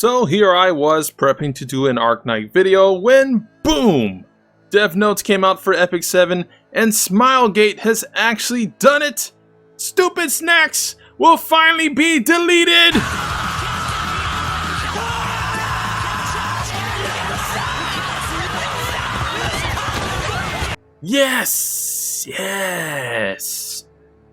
So here I was prepping to do an Arknight video when boom! Dev notes came out for Epic 7 and Smilegate has actually done it! Stupid snacks will finally be deleted! Yes! Yes!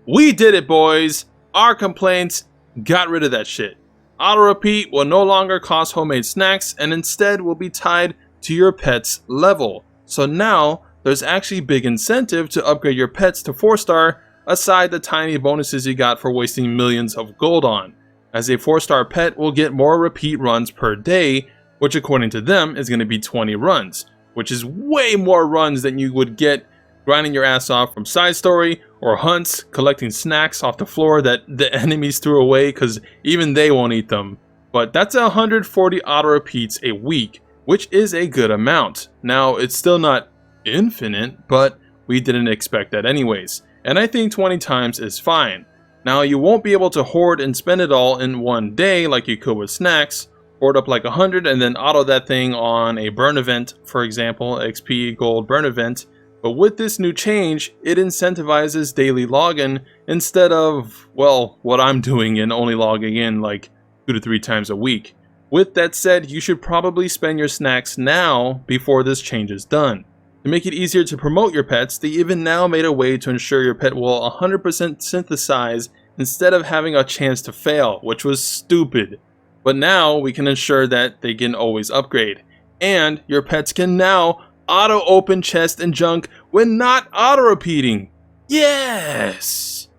We did it, boys! Our complaints got rid of that shit. Auto repeat will no longer cost homemade snacks and instead will be tied to your pet's level. So now there's actually big incentive to upgrade your pets to 4-star aside the tiny bonuses you got for wasting millions of gold on, as a 4-star pet will get more repeat runs per day, which according to them is going to be 20 runs, which is way more runs than you would get grinding your ass off from side story or hunts, collecting snacks off the floor that the enemies threw away because even they won't eat them. But that's 140 auto repeats a week, which is a good amount. Now it's still not infinite, but we didn't expect that anyways, and I think 20 times is fine. Now you won't be able to hoard and spend it all in one day like you could with snacks. Hoard up like 100 and then auto that thing on a burn event, for example, XP gold burn event. But with this new change, it incentivizes daily login instead of, well, what I'm doing and only logging in like 2 to 3 times a week. With that said, you should probably spend your snacks now before this change is done. To make it easier to promote your pets, they even now made a way to ensure your pet will 100% synthesize instead of having a chance to fail, which was stupid. But now we can ensure that they can always upgrade. And your pets can now auto open chest and junk when not auto repeating. Yes!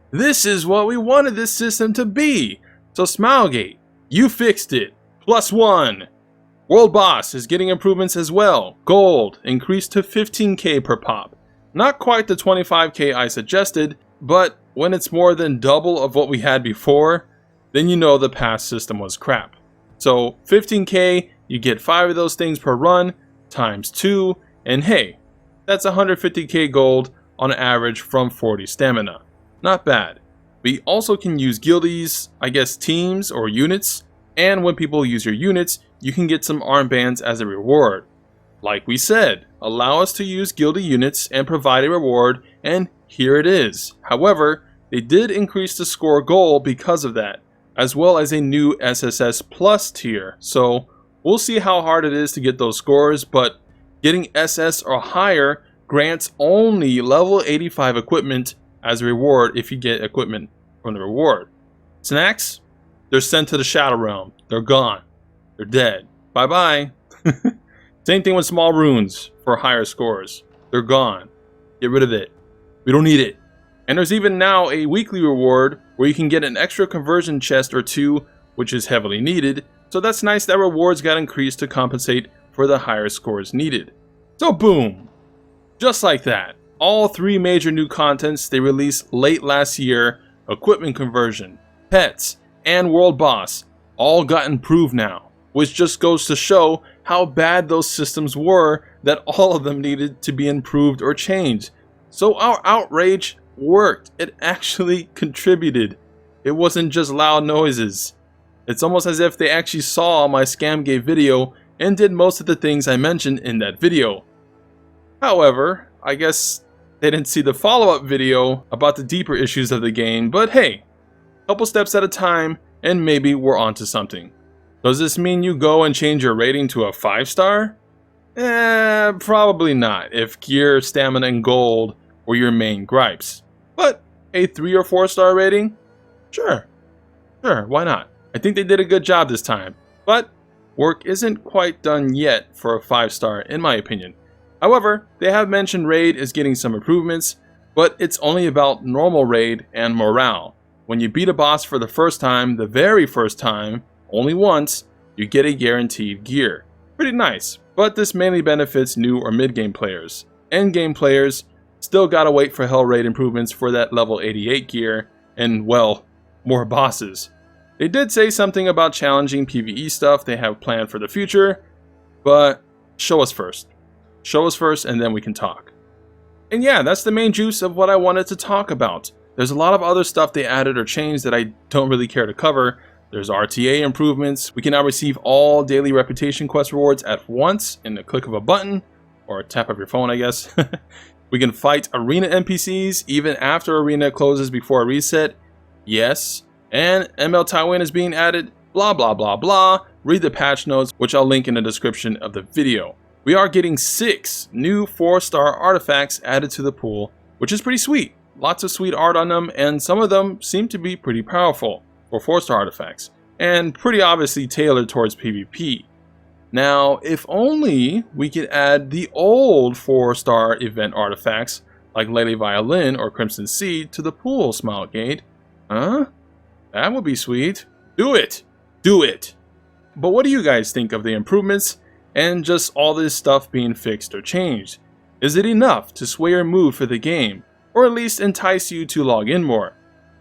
This is what we wanted this system to be. So Smilegate, you fixed it. +1. World Boss is getting improvements as well. Gold increased to 15k per pop. Not quite the 25k I suggested, but when it's more than double of what we had before, then you know the past system was crap. So 15k, you get 5 of those things per run, times 2, and hey, that's 150k gold on average from 40 stamina. Not bad. We also can use guildies, I guess teams or units, and when people use your units, you can get some armbands as a reward. Like we said, allow us to use guildy units and provide a reward, and here it is. However, they did increase the score goal because of that, as well as a new SSS Plus tier, so we'll see how hard it is to get those scores, but getting SS or higher grants only level 85 equipment as a reward if you get equipment from the reward. Snacks? They're sent to the Shadow Realm. They're gone. They're dead. Bye-bye. Same thing with small runes for higher scores. They're gone. Get rid of it. We don't need it. And there's even now a weekly reward where you can get an extra conversion chest or 2, which is heavily needed. So that's nice that rewards got increased to compensate for the higher scores needed. So boom! Just like that, all 3 major new contents they released late last year, equipment conversion, pets, and World Boss, all got improved now, which just goes to show how bad those systems were that all of them needed to be improved or changed. So our outrage worked. It actually contributed. It wasn't just loud noises. It's almost as if they actually saw my Scamgate video and did most of the things I mentioned in that video. However, I guess they didn't see the follow-up video about the deeper issues of the game, but hey, couple steps at a time and maybe we're onto something. Does this mean you go and change your rating to a 5-star? Probably not if gear, stamina, and gold were your main gripes. But a 3 or 4-star rating? Sure, why not? I think they did a good job this time, but work isn't quite done yet for a 5-star in my opinion. However, they have mentioned raid is getting some improvements, but it's only about normal raid and morale. When you beat a boss for the first time, the very first time, only once, you get a guaranteed gear. Pretty nice, but this mainly benefits new or mid-game players. End-game players still gotta wait for Hell Raid improvements for that level 88 gear, and well, more bosses. They did say something about challenging PvE stuff they have planned for the future, but show us first. Show us first and then we can talk. And yeah, that's the main juice of what I wanted to talk about. There's a lot of other stuff they added or changed that I don't really care to cover, There's RTA improvements. We can now receive all daily reputation quest rewards at once in the click of a button, or a tap of your phone, I guess. We can fight arena NPCs even after arena closes before a reset. Yes. And ML Tywin is being added. Blah, blah, blah, blah. Read the patch notes, which I'll link in the description of the video. We are getting 6 new 4-star artifacts added to the pool, which is pretty sweet. Lots of sweet art on them, and some of them seem to be pretty powerful for 4-star artifacts, and pretty obviously tailored towards PvP. Now, if only we could add the old 4-star event artifacts, like Lady Violin or Crimson Seed, to the pool, Smilegate. Huh? That would be sweet. Do it! Do it! But what do you guys think of the improvements and just all this stuff being fixed or changed? Is it enough to sway your mood for the game, or at least entice you to log in more?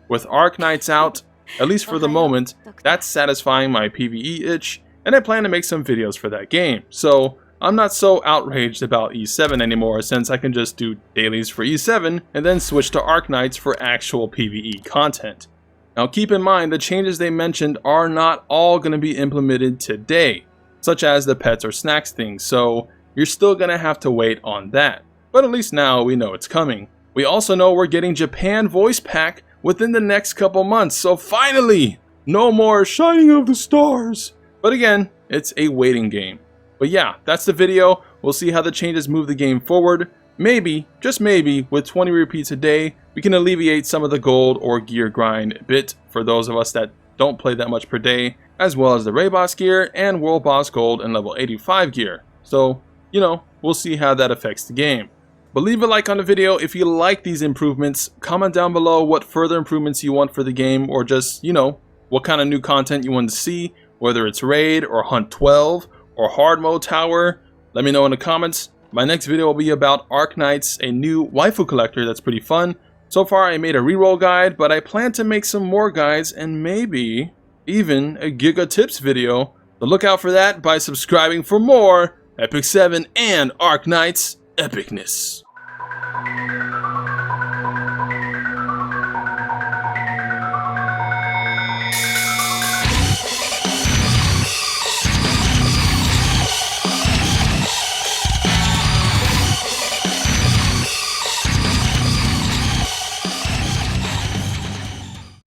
With Arknights out, at least for the moment, that's satisfying my PvE itch, and I plan to make some videos for that game, so I'm not so outraged about E7 anymore, since I can just do dailies for E7 and then switch to Arknights for actual PvE content. Now keep in mind the changes they mentioned are not all going to be implemented today, such as the pets or snacks thing, so you're still going to have to wait on that. But at least now we know it's coming. We also know we're getting Japan voice pack within the next couple months, so finally! No more shining of the stars! But again, it's a waiting game. But yeah, that's the video. We'll see how the changes move the game forward. Maybe, just maybe, with 20 repeats a day, we can alleviate some of the gold or gear grind a bit for those of us that don't play that much per day, as well as the Raid Boss gear and World Boss Gold and level 85 gear. So, you know, we'll see how that affects the game. But leave a like on the video if you like these improvements. Comment down below what further improvements you want for the game, or just, you know, what kind of new content you want to see, whether it's Raid or Hunt 12 or Hard Mode Tower. Let me know in the comments. My next video will be about Arknights, a new waifu collector that's pretty fun. So far I made a reroll guide, but I plan to make some more guides and maybe even a Giga Tips video. So look out for that by subscribing for more Epic 7 and Arknights epicness.